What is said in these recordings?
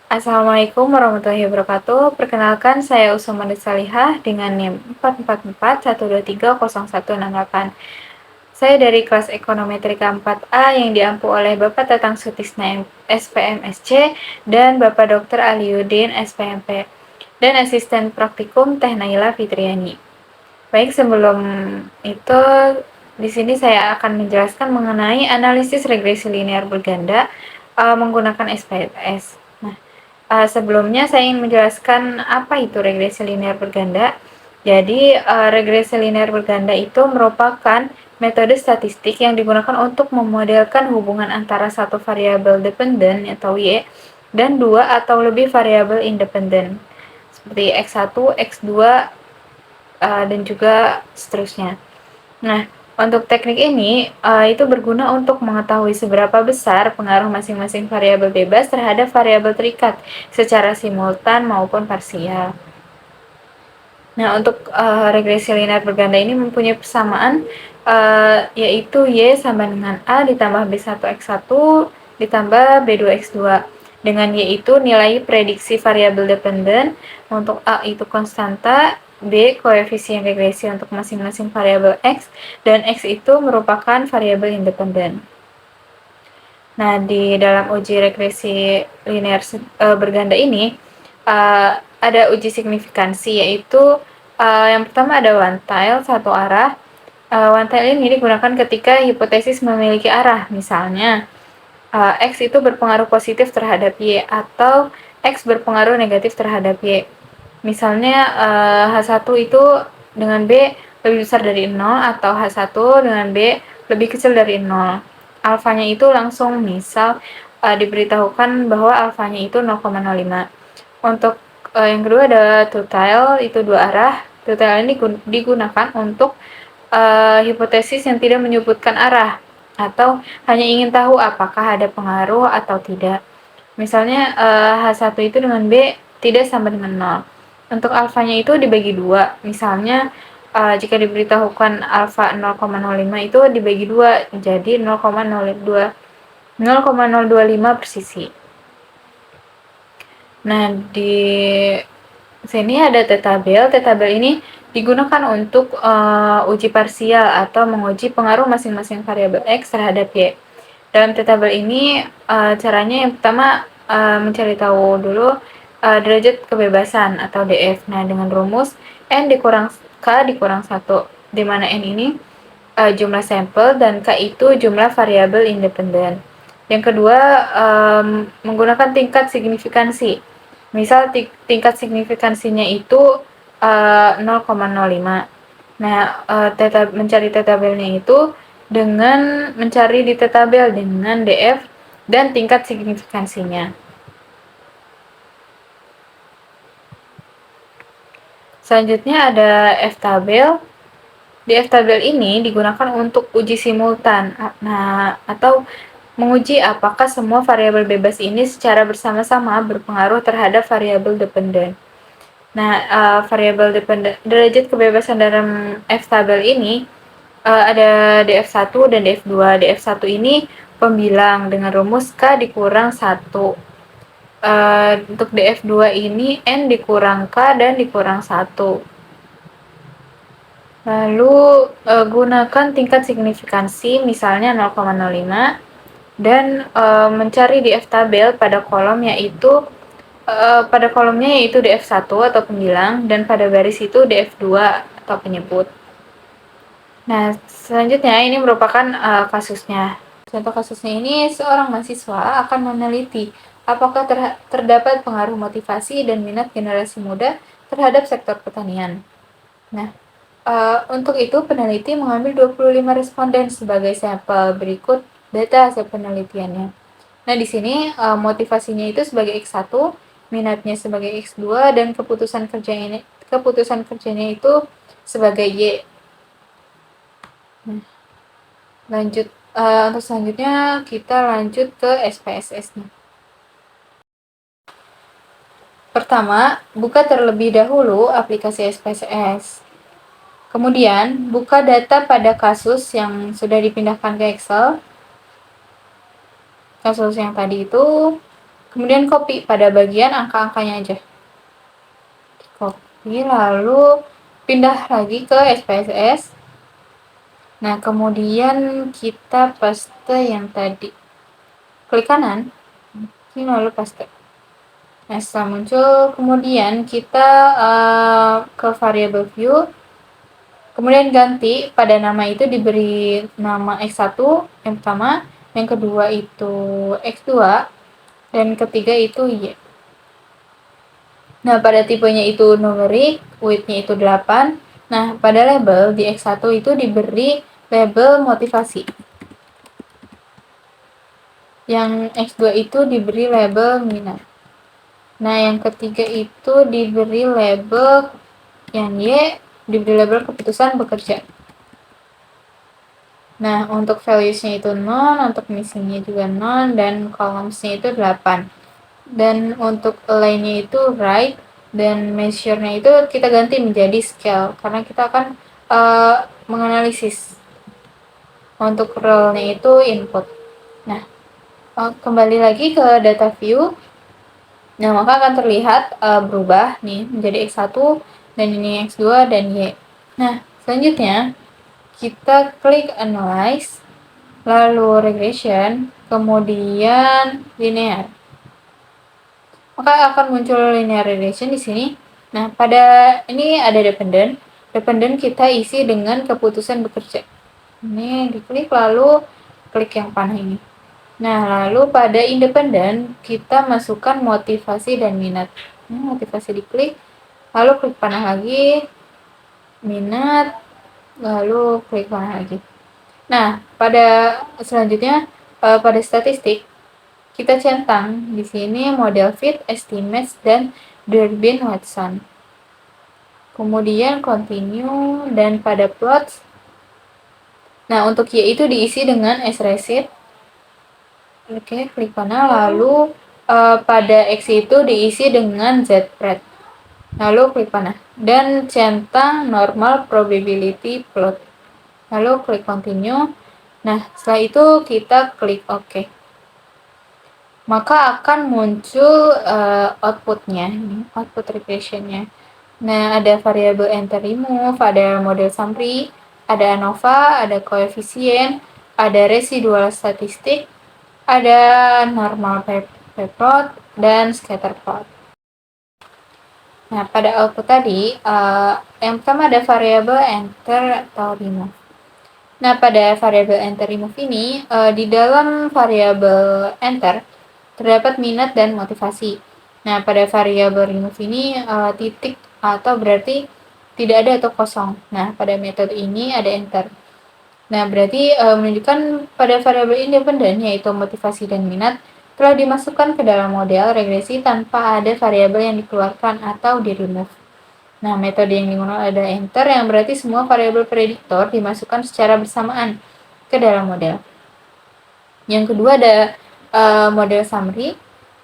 Assalamualaikum warahmatullahi wabarakatuh. Perkenalkan, saya Usman Salihah dengan NIM 444123018. Saya dari kelas Ekonometrik 4A yang diampu oleh Bapak Tatang Sutisna SPMSC dan Bapak Dr. Aliuddin SPMP dan Asisten Praktikum Teh Naila Fitriani. Baik, sebelum itu di sini saya akan menjelaskan mengenai analisis regresi linear berganda menggunakan SPSS. Sebelumnya saya ingin menjelaskan apa itu regresi linear berganda. Jadi, regresi linear berganda itu merupakan metode statistik yang digunakan untuk memodelkan hubungan antara satu variabel dependen atau Y dan dua atau lebih variabel independen seperti X1, X2, dan juga seterusnya. Nah, untuk teknik ini itu berguna untuk mengetahui seberapa besar pengaruh masing-masing variabel bebas terhadap variabel terikat secara simultan maupun parsial. Nah, untuk regresi linear berganda ini mempunyai persamaan yaitu Y sama dengan A ditambah B1X1 ditambah B2X2. Dengan Y itu nilai prediksi variabel dependen, untuk A itu konstanta, B koefisien regresi untuk masing-masing variabel X, dan X itu merupakan variabel independen. Nah, di dalam uji regresi linear berganda ini ada uji signifikansi, yaitu yang pertama ada one tail satu arah. One tail ini digunakan ketika hipotesis memiliki arah, misalnya X itu berpengaruh positif terhadap Y atau X berpengaruh negatif terhadap Y. Misalnya H1 itu dengan B lebih besar dari 0 atau H1 dengan B lebih kecil dari 0. Alfanya itu langsung misal diberitahukan bahwa alfanya itu 0,05. Untuk yang kedua ada two tail, itu dua arah. Two tail ini digunakan untuk hipotesis yang tidak menyebutkan arah atau hanya ingin tahu apakah ada pengaruh atau tidak. Misalnya H1 itu dengan B tidak sama dengan 0. Untuk alfanya itu dibagi 2. Misalnya jika diberitahukan alfa 0,05 itu dibagi 2 jadi 0,025 persisi. Nah, di sini ada T-tabel. T-tabel ini digunakan untuk uji parsial atau menguji pengaruh masing-masing variabel X terhadap Y. Dalam T-tabel ini caranya yang pertama mencari tahu dulu derajat kebebasan atau DF. Nah, dengan rumus N dikurang K dikurang 1, di mana N ini jumlah sampel dan K itu jumlah variabel independen. Yang kedua, menggunakan tingkat signifikansi. Misal tingkat signifikansinya itu 0,05. Nah, mencari T-tabelnya itu dengan mencari di T-tabel dengan DF dan tingkat signifikansinya. Selanjutnya ada F-tabel. Di F-tabel ini digunakan untuk uji simultan, atau menguji apakah semua variabel bebas ini secara bersama-sama berpengaruh terhadap variabel dependen. Nah, variabel dependen, derajat kebebasan dalam F-tabel ini ada df1 dan df2. df1 ini pembilang dengan rumus K dikurang 1. Untuk df2 ini N dikurang K dan dikurang 1. Lalu gunakan tingkat signifikansi misalnya 0,05 dan mencari di F-tabel pada kolom yaitu pada kolomnya yaitu df1 atau pembilang dan pada baris itu df2 atau penyebut. Nah, selanjutnya ini merupakan kasusnya. Contoh kasusnya ini, seorang mahasiswa akan meneliti apakah terdapat pengaruh motivasi dan minat generasi muda terhadap sektor pertanian. Nah, untuk itu peneliti mengambil 25 responden sebagai sampel. Berikut data hasil penelitiannya. Nah, di sini motivasinya itu sebagai X1, minatnya sebagai X2, dan keputusan kerjanya itu sebagai Y. Nah, lanjut untuk selanjutnya kita lanjut ke SPSS nih. Pertama, buka terlebih dahulu aplikasi SPSS. Kemudian, buka data pada kasus yang sudah dipindahkan ke Excel. Kasus yang tadi itu Kemudian copy pada bagian angka-angkanya aja. Copy, lalu pindah lagi ke SPSS. Nah, kemudian kita paste yang tadi. Klik kanan, lalu paste. Nah, setelah muncul, kemudian kita ke variable view, kemudian ganti pada nama itu diberi nama X1 yang pertama, yang kedua itu X2, dan ketiga itu Y. Nah, pada tipenya itu numeric, width-nya itu 8. Nah, pada label di X1 itu diberi label motivasi. Yang X2 itu diberi label minat. Nah, yang ketiga itu diberi label, yang Y diberi label keputusan bekerja. Nah, untuk values-nya itu 0, untuk missing-nya juga 0, dan columns-nya itu 8. Dan untuk align-nya itu right, dan measure-nya itu kita ganti menjadi scale, karena kita akan menganalisis. Untuk role-nya itu input. Nah, kembali lagi ke data view. Nah, maka akan terlihat berubah nih menjadi X1, dan ini X2, dan Y. Nah, selanjutnya kita klik analyze, lalu regression, kemudian linear. Maka akan muncul linear regression di sini. Nah, pada ini ada dependent. Dependent kita isi dengan keputusan bekerja. Ini diklik, lalu klik yang panah ini. Nah, lalu pada independent kita masukkan motivasi dan minat. Ini motivasi diklik, lalu klik panah lagi, minat, lalu klik panah lagi. Nah, pada selanjutnya pada statistik kita centang di sini model fit, estimates, dan Durbin-Watson. Kemudian continue, dan pada plots. Nah, untuk Y itu diisi dengan S-receipt. Oke, klik panel. Lalu pada X itu diisi dengan Z-pred. Lalu klik panah. Dan centang normal probability plot. Lalu klik continue. Nah, setelah itu kita klik OK. Maka akan muncul outputnya, output regressionnya. Nah, ada variabel enter remove, ada model summary, ada ANOVA, ada koefisien, ada residual statistik, ada normal plot, dan scatter plot. Nah, pada output tadi, yang pertama ada variabel enter atau remove. Nah, pada variabel enter remove ini, di dalam variabel enter terdapat minat dan motivasi. Nah, pada variabel remove ini titik atau berarti tidak ada atau kosong. Nah, pada metode ini ada enter. Nah, berarti menunjukkan pada variabel independen yaitu motivasi dan minat telah dimasukkan ke dalam model regresi tanpa ada variabel yang dikeluarkan atau di remove. Nah, metode yang digunakan ada enter, yang berarti semua variabel prediktor dimasukkan secara bersamaan ke dalam model. Yang kedua ada model summary.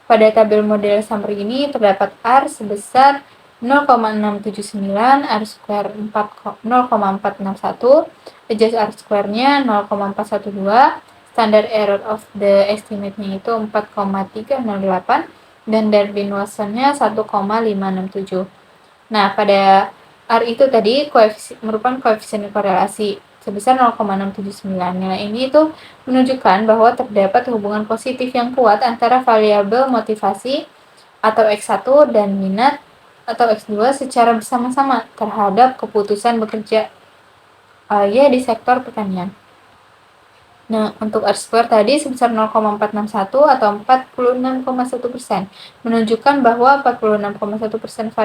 Pada tabel model summary ini terdapat R sebesar 0,679, R square 0,461, adjust R square-nya 0,412, standard error of the estimate-nya itu 4,308, dan Durbin-Watsonnya 1,567. Nah, pada R itu tadi merupakan koefisien korelasi sebesar 0,679. Nilai ini itu menunjukkan bahwa terdapat hubungan positif yang kuat antara variabel motivasi atau X1 dan minat atau X2 secara bersama-sama terhadap keputusan bekerja di sektor pertanian. Nah, untuk R-square tadi sebesar 0,461 atau 46,1%, menunjukkan bahwa 46,1%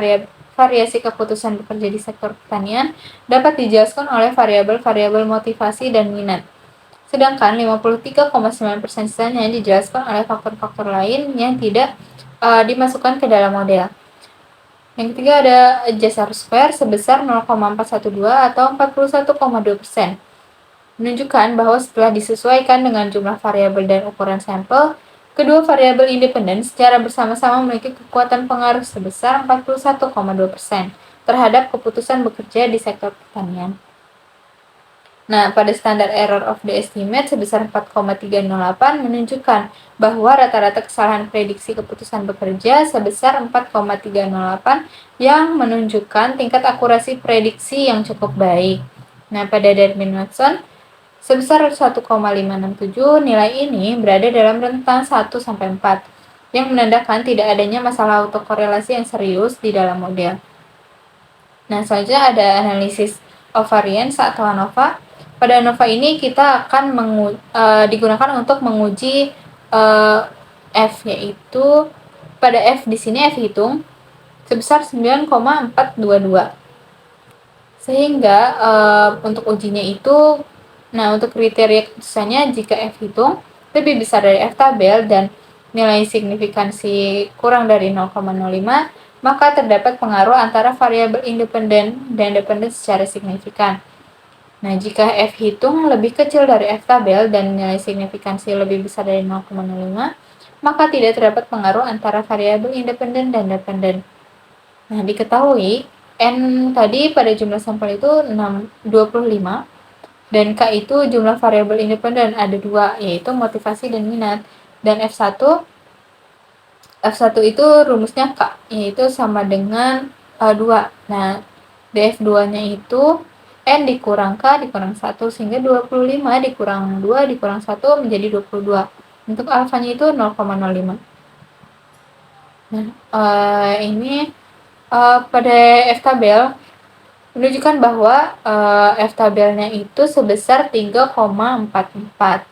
variasi keputusan bekerja di sektor pertanian dapat dijelaskan oleh variabel-variabel motivasi dan minat. Sedangkan 53,9% sisanya dijelaskan oleh faktor-faktor lain yang tidak dimasukkan ke dalam model. Yang ketiga ada adjust R-square sebesar 0,412 atau 41,2%. Menunjukkan bahwa setelah disesuaikan dengan jumlah variabel dan ukuran sampel, kedua variabel independen secara bersama-sama memiliki kekuatan pengaruh sebesar 41,2% terhadap keputusan bekerja di sektor pertanian. Nah, pada standar error of the estimate sebesar 4,308 menunjukkan bahwa rata-rata kesalahan prediksi keputusan bekerja sebesar 4,308 yang menunjukkan tingkat akurasi prediksi yang cukup baik. Nah, pada Darwin-Watson sebesar 1,567, nilai ini berada dalam rentang 1-4, yang menandakan tidak adanya masalah autokorelasi yang serius di dalam model. Nah, selanjutnya ada analisis of variance atau ANOVA. Pada ANOVA ini kita akan digunakan untuk menguji F, yaitu pada F di sini F hitung sebesar 9,422. Sehingga untuk ujinya itu, nah untuk kriteria keputusannya jika F hitung lebih besar dari F tabel dan nilai signifikansi kurang dari 0,05, maka terdapat pengaruh antara variabel independen dan dependen secara signifikan. Nah, jika F hitung lebih kecil dari F tabel dan nilai signifikansi lebih besar dari 0,05, maka tidak terdapat pengaruh antara variabel independen dan dependen. Nah, diketahui N tadi pada jumlah sampel itu 25 dan K itu jumlah variabel independen ada 2, yaitu motivasi dan minat. Dan F1 itu rumusnya K, yaitu sama dengan 2. Nah, df2-nya itu N dikurang K dikurang 1, sehingga 25 dikurang 2 dikurang 1 menjadi 22. Untuk alfanya itu 0,05. Nah, ini pada F tabel menunjukkan bahwa F tabelnya itu sebesar 3,44.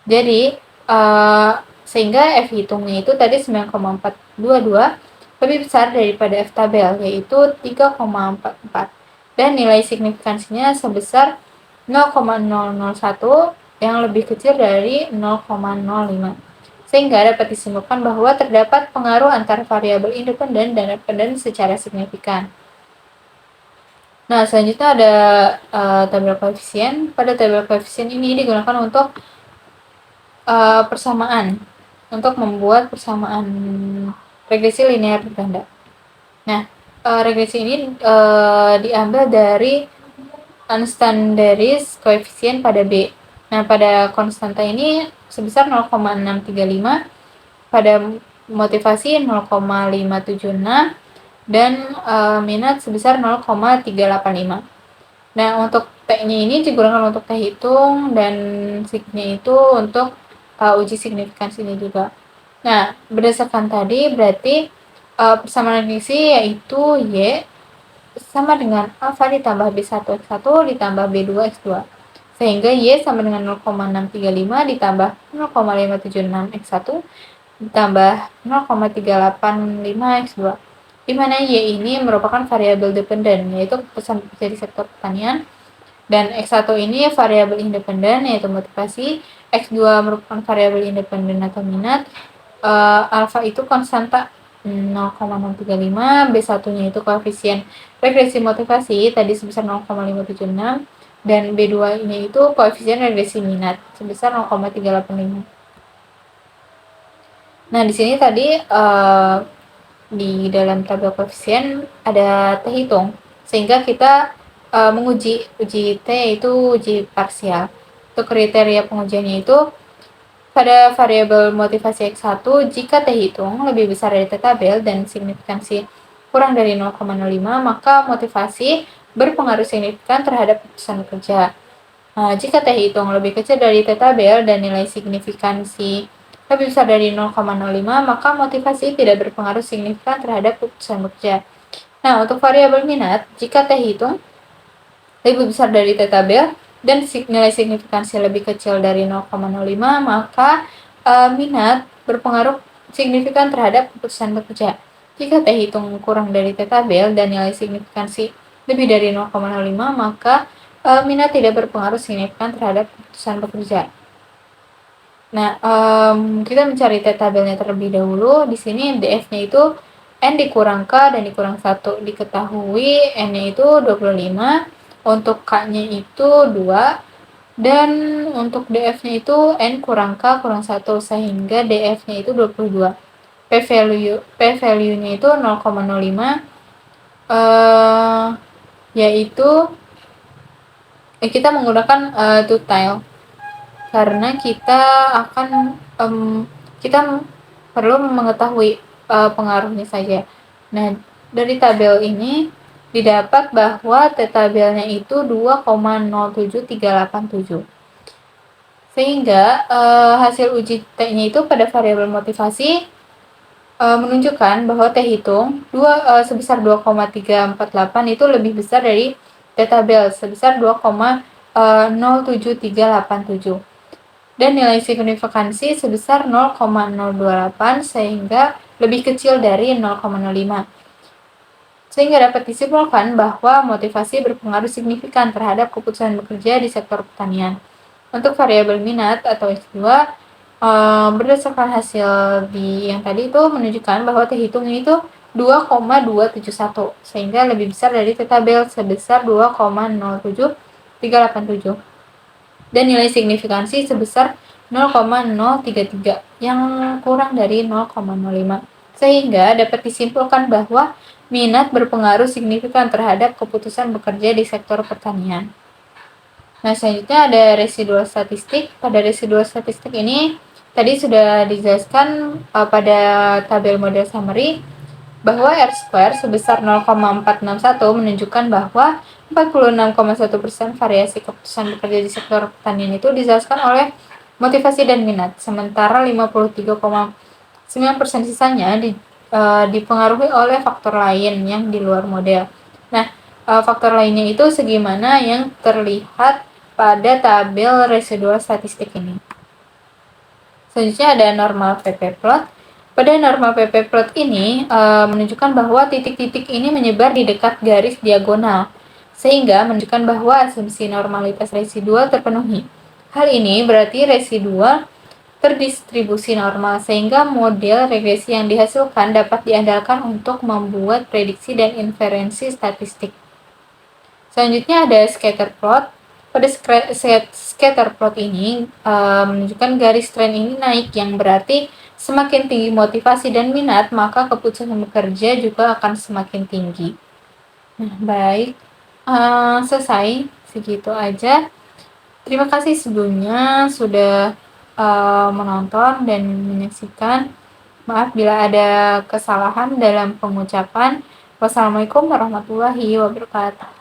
Jadi sehingga F hitungnya itu tadi 9,422 lebih besar daripada F tabel, yaitu 3,44, dan nilai signifikansinya sebesar 0,001 yang lebih kecil dari 0,05. Sehingga dapat disimpulkan bahwa terdapat pengaruh antara variabel independen dan dependen secara signifikan. Nah, selanjutnya ada tabel koefisien. Pada tabel koefisien ini digunakan untuk persamaan, untuk membuat persamaan regresi linear berganda. Nah, regresi ini diambil dari unstandardized koefisien pada B. Nah, pada konstanta ini sebesar 0,635, pada motivasi 0,576, dan minat sebesar 0,385. Nah, untuk T-nya ini digunakan untuk T hitung dan sig-nya itu untuk uji signifikansinya juga. Nah, berdasarkan tadi berarti persamaan regresi yaitu Y sama dengan alfa ditambah B1 X1 ditambah B2 X2. Sehingga Y sama dengan 0,635 ditambah 0,576 X1 ditambah 0,385 X2. Di mana Y ini merupakan variabel dependen, yaitu keputusan bekerja di sektor pertanian. Dan X1 ini variabel independen, yaitu motivasi. X2 merupakan variabel independen atau minat. Alfa itu konstanta 0,635, B1-nya itu koefisien regresi motivasi tadi sebesar 0,576, dan B2-nya itu koefisien regresi minat sebesar 0,385. Nah, di sini tadi di dalam tabel koefisien ada T hitung, sehingga kita menguji T itu uji parsial. Untuk kriteria pengujiannya itu pada variabel motivasi X1 jika T hitung lebih besar dari T tabel dan signifikansi kurang dari 0,05, maka motivasi berpengaruh signifikan terhadap keputusan bekerja. Nah, jika T hitung lebih kecil dari T tabel dan nilai signifikansi lebih besar dari 0,05, maka motivasi tidak berpengaruh signifikan terhadap keputusan bekerja. Nah, untuk variabel minat, jika T hitung lebih besar dari T tabel dan nilai signifikansi lebih kecil dari 0,05, maka minat berpengaruh signifikan terhadap keputusan bekerja. Jika T hitung kurang dari T tabel dan nilai signifikansi lebih dari 0,05, maka minat tidak berpengaruh signifikan terhadap keputusan bekerja. Nah, kita mencari T tabelnya terlebih dahulu. Di sini df-nya itu N dikurang K dan dikurang 1. Diketahui N-nya itu 25, untuk K-nya itu 2, dan untuk df-nya itu N kurang K kurang 1, sehingga df-nya itu 22. P-value-nya itu 0,05, yaitu kita menggunakan two tile karena kita akan kita perlu mengetahui pengaruhnya saja. Nah, dari tabel ini didapat bahwa T-tabelnya itu 2,07387. Sehingga hasil uji T-nya itu pada variabel motivasi menunjukkan bahwa T hitung sebesar 2,348 itu lebih besar dari T-tabel sebesar 2,07387. Dan nilai signifikansi sebesar 0,028 sehingga lebih kecil dari 0,05. Sehingga dapat disimpulkan bahwa motivasi berpengaruh signifikan terhadap keputusan bekerja di sektor pertanian. Untuk variabel minat atau S2, berdasarkan hasil yang tadi itu menunjukkan bahwa T hitung itu 2,271 sehingga lebih besar dari T tabel sebesar 2,07387 dan nilai signifikansi sebesar 0,033 yang kurang dari 0,05 sehingga dapat disimpulkan bahwa minat berpengaruh signifikan terhadap keputusan bekerja di sektor pertanian. Nah, selanjutnya ada residual statistik. Pada residual statistik ini tadi sudah dijelaskan pada tabel model summary bahwa R² sebesar 0,461 menunjukkan bahwa 46,1% variasi keputusan bekerja di sektor pertanian itu dijelaskan oleh motivasi dan minat, sementara 53,9% sisanya dipengaruhi oleh faktor lain yang di luar model. Nah, faktor lainnya itu segimana yang terlihat pada tabel residual statistik ini. Selanjutnya ada normal PP plot. Pada normal PP plot ini menunjukkan bahwa titik-titik ini menyebar di dekat garis diagonal, sehingga menunjukkan bahwa asumsi normalitas residual terpenuhi. Hal ini berarti residual terdistribusi normal, sehingga model regresi yang dihasilkan dapat diandalkan untuk membuat prediksi dan inferensi statistik. Selanjutnya ada scatter plot. Pada scatter plot ini menunjukkan garis tren ini naik, yang berarti semakin tinggi motivasi dan minat, maka keputusan bekerja juga akan semakin tinggi. Nah, baik, selesai, segitu aja. Terima kasih sebelumnya sudah menonton dan menyaksikan. Maaf bila ada kesalahan dalam pengucapan. Wassalamualaikum warahmatullahi wabarakatuh.